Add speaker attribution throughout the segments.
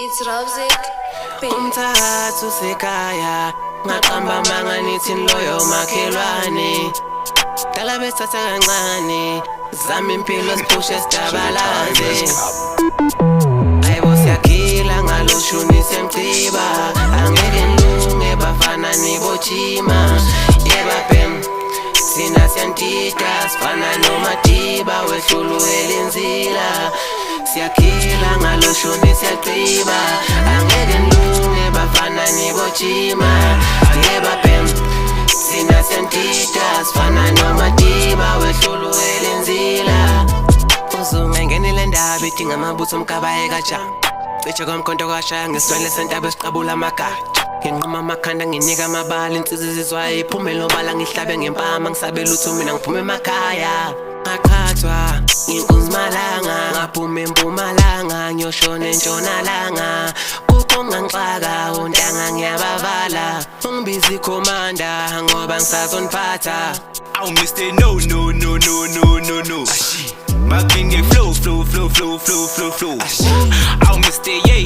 Speaker 1: It's Robzik.
Speaker 2: Umthathu sekhaya ngaqamba manga nithi loyo makhelwane dala besatha kancane zama impilo siphushe sidabalande ayibo siyakhila ngaloshunise mciba angeke nilunge bafana nibochima yeba bem sina siyantita sifana nomadiba wehlulu elinzila siyakhila ngaloshuni siyaciba angeke nilunge bafana nibochima yeba bem sina siyantita sifana nomadiba wehlulu elinzila uzungengenile ndaba idinga amabutho omkabaye kajama cishe komkhonto kwashaya ngeswele sentaba esiqabula amagatsha nginquma amakhanda nginika amabala insizwe zizwayo iphume lobala ngihlabe ngempama ngisabela lutho mina ngiphume emakhaya ngaqhathwa inkunzi malanga ngaphuma empumalanga ngiyoshona entshonalanga kukho ngangixaka untanga ngiyabavala ungibiza ikhomanda ngoba ngisazoniphatha
Speaker 3: I'll Mr. No my king flow I'll Mr. Yeah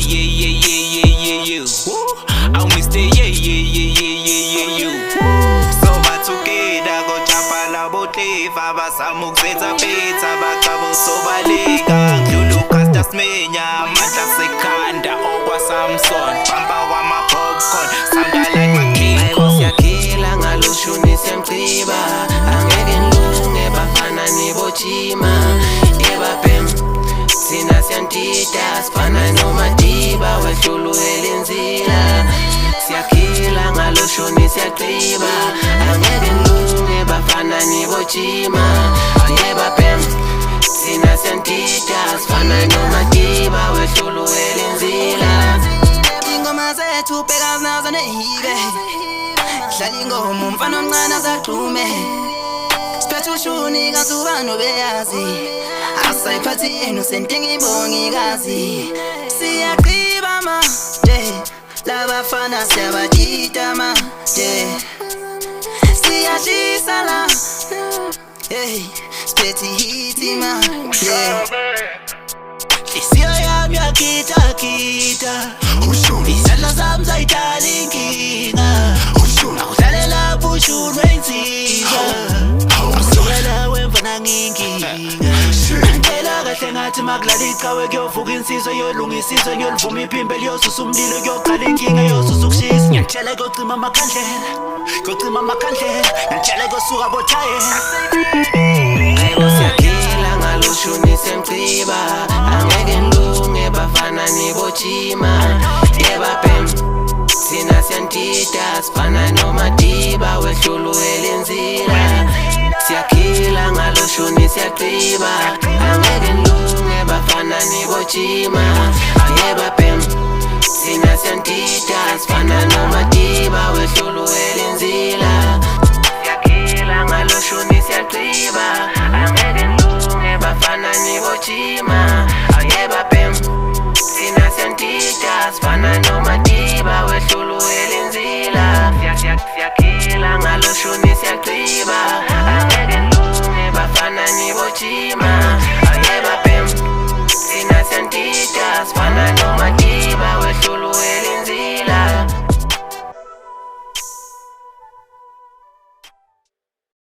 Speaker 3: I'll Mr. Yeah So bathukeda kochapa la botleva basamuksetsa pizza bakabo sobaleka Lulu Casta smenya mata sekhanda okwa Samson bamba wama popcorn sound like my king
Speaker 2: siyakhila ngaloshuni siyamciba angeke nilunge bafana nibochima yeba bem sina siyantita sifana nomadiba wehlulu elinzila siyakhila ngaloshuni siyaciba angeke nilunge bafana nibochima yeba bem sina siyantita sifana nomadiba wehlulu elinzila
Speaker 4: ingoma zethu bheka nazo nehibe hlala ingoma umfana omncane azagxume siphethe ushuni kazuba nobeyazi asayiphathi yenu sentinga imbongikazi siyaqhiba manje labafana siyabajita manje siyashisa la siphethe hiti manje Isiyo yami yakita Isandla sami sayidala inkinga Akudlalela bushuru wensika Akusukela wemfana nginkinga Ngicela kahle ngathi makulala icawe kuyovuka insizwa yolungisiswa ngiyoluvuma iphimbe liyosusa umlilo kuyoqala inkinga yosusa ukushisa Ngiyakutshela kuyocima amakhandlela Ngiyakutshela kuyosuka bothayela
Speaker 2: siyakhila ngaloshuni semciba angeke nilunge bafana nibochima yeba bem sina siyantita sifana nomadiba wehlulu elinzila siyakhila ngaloshuni siyaciba angeke nilunge bafana nibochima yeba bem sina siyantita sifana nomadiba wehlulu elinzila